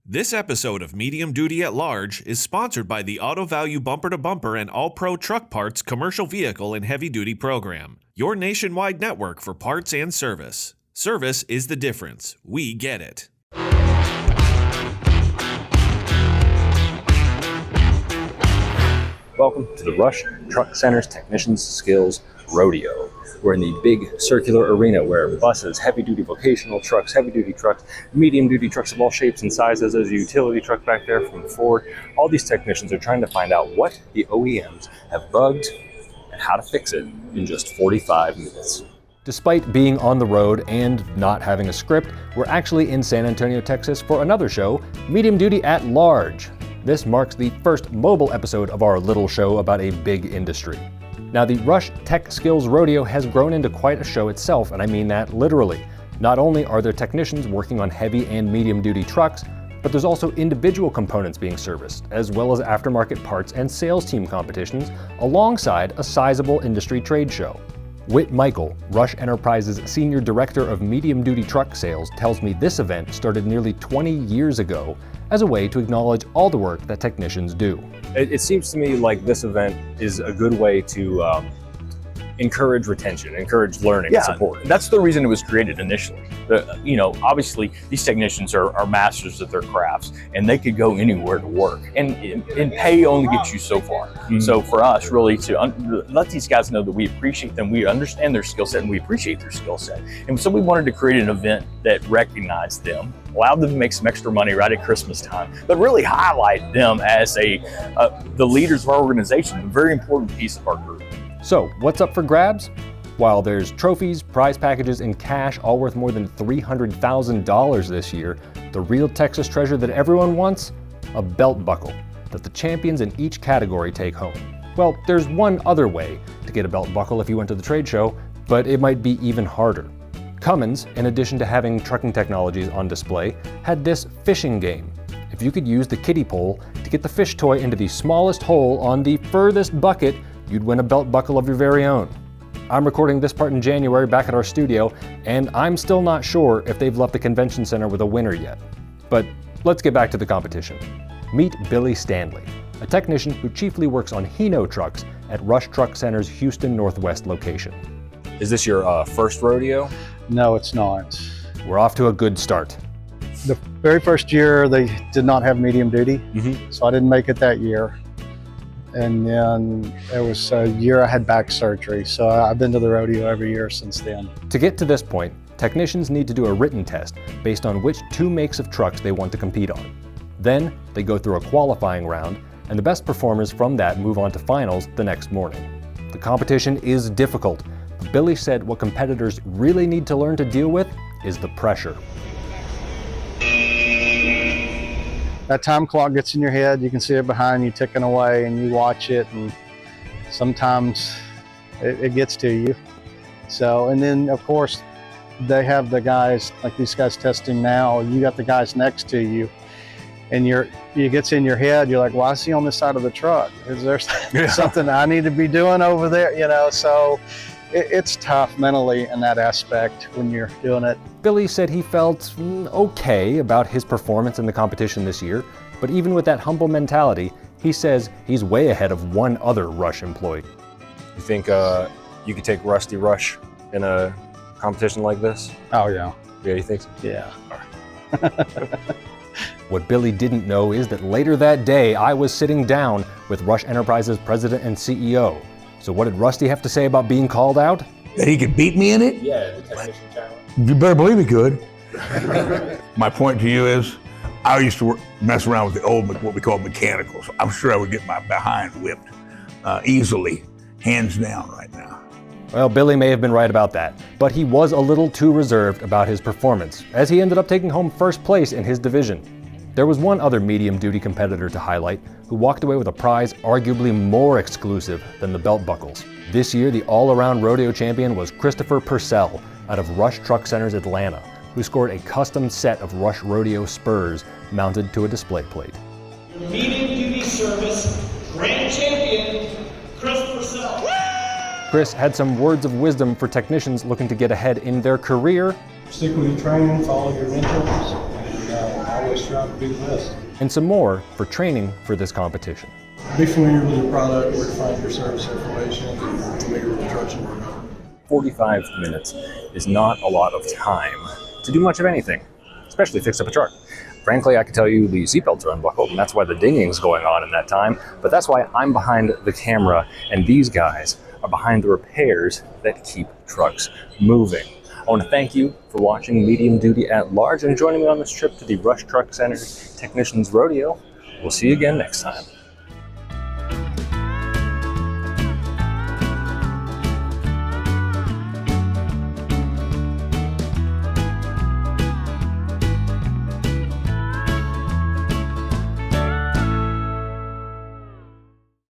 This episode of Medium Duty at Large is sponsored by the Auto Value Bumper to Bumper and All Pro Truck Parts commercial vehicle and heavy duty program. Your nationwide network for parts and service. Service is the difference. We get it. Welcome to the Rush Truck Center's Technicians Skills Rodeo. We're in the big circular arena where buses, heavy-duty vocational trucks, heavy-duty trucks, medium-duty trucks of all shapes and sizes, there's a utility truck back there from Ford. All these technicians are trying to find out what the OEMs have bugged and how to fix it in just 45 minutes. Despite being on the road and not having a script, we're actually in San Antonio, Texas for another show, Medium Duty at Large. This marks the first mobile episode of our little show about a big industry. Now, the Rush Tech Skills Rodeo has grown into quite a show itself, and I mean that literally. Not only are there technicians working on heavy and medium duty trucks, but there's also individual components being serviced, as well as aftermarket parts and sales team competitions, alongside a sizable industry trade show. Whit Michael, Rush Enterprises Senior Director of Medium Duty Truck Sales, tells me this event started nearly 20 years ago as a way to acknowledge all the work that technicians do. It seems to me like this event is a good way to encourage retention, encourage learning, and support. That's the reason it was created initially. Obviously these technicians are masters of their crafts, and they could go anywhere to work, and pay only gets you so far. Mm-hmm. So for us, really, to let these guys know that we appreciate them, we understand their skill set, and we appreciate their skill set. And so we wanted to create an event that recognized them, allowed them to make some extra money right at Christmas time, but really highlight them as the leaders of our organization, a very important piece of our group. So, what's up for grabs? While there's trophies, prize packages, and cash all worth more than $300,000 this year, the real Texas treasure that everyone wants? A belt buckle that the champions in each category take home. Well, there's one other way to get a belt buckle if you went to the trade show, but it might be even harder. Cummins, in addition to having trucking technologies on display, had this fishing game. If you could use the kiddie pole to get the fish toy into the smallest hole on the furthest bucket, you'd win a belt buckle of your very own. I'm recording this part in January back at our studio, and I'm still not sure if they've left the convention center with a winner yet. But let's get back to the competition. Meet Billy Stanley, a technician who chiefly works on Hino trucks at Rush Truck Center's Houston Northwest location. Is this your first rodeo? No, it's not. We're off to a good start. The very first year they did not have medium duty, so I didn't make it that year. And then it was a year I had back surgery, so I've been to the rodeo every year since then. To get to this point, technicians need to do a written test based on which two makes of trucks they want to compete on. Then they go through a qualifying round, and the best performers from that move on to finals the next morning. The competition is difficult, but Billy said what competitors really need to learn to deal with is the pressure. That time clock gets in your head, you can see it behind you ticking away, and you watch it, and sometimes it gets to you. So, and then of course, they have the guys, like these guys testing now, you got the guys next to you, and it gets in your head, you're like, why is he on this side of the truck? Is there something I need to be doing over there? So it's tough mentally in that aspect when you're doing it. Billy said he felt okay about his performance in the competition this year, but even with that humble mentality, he says he's way ahead of one other Rush employee. You think you could take Rusty Rush in a competition like this? Oh yeah. Yeah, you think so? Yeah. What Billy didn't know is that later that day, I was sitting down with Rush Enterprises president and CEO. So what did Rusty have to say about being called out? That he could beat me in it? Yeah, the technician challenge. You better believe he could. My point to you is, I used to mess around with the old, what we call mechanicals. I'm sure I would get my behind whipped easily, hands down right now. Well, Billy may have been right about that, but he was a little too reserved about his performance, as he ended up taking home first place in his division. There was one other medium-duty competitor to highlight who walked away with a prize arguably more exclusive than the belt buckles. This year, the all-around rodeo champion was Christopher Purcell out of Rush Truck Center's Atlanta, who scored a custom set of Rush Rodeo spurs mounted to a display plate. Medium-duty service grand champion, Chris Purcell. Chris had some words of wisdom for technicians looking to get ahead in their career. Stick with your training, follow your mentors, and I wish restaurant to be the best. and some more for training for this competition. Be familiar with your product, where to find your service information, and familiar with the trucks you work on. 45 minutes is not a lot of time to do much of anything, especially fix up a truck. Frankly, I can tell you the seatbelts are unbuckled, and that's why the dinging's going on in that time, but that's why I'm behind the camera, and these guys are behind the repairs that keep trucks moving. I want to thank you for watching Medium Duty at Large and joining me on this trip to the Rush Truck Center Technicians Rodeo. We'll see you again next time.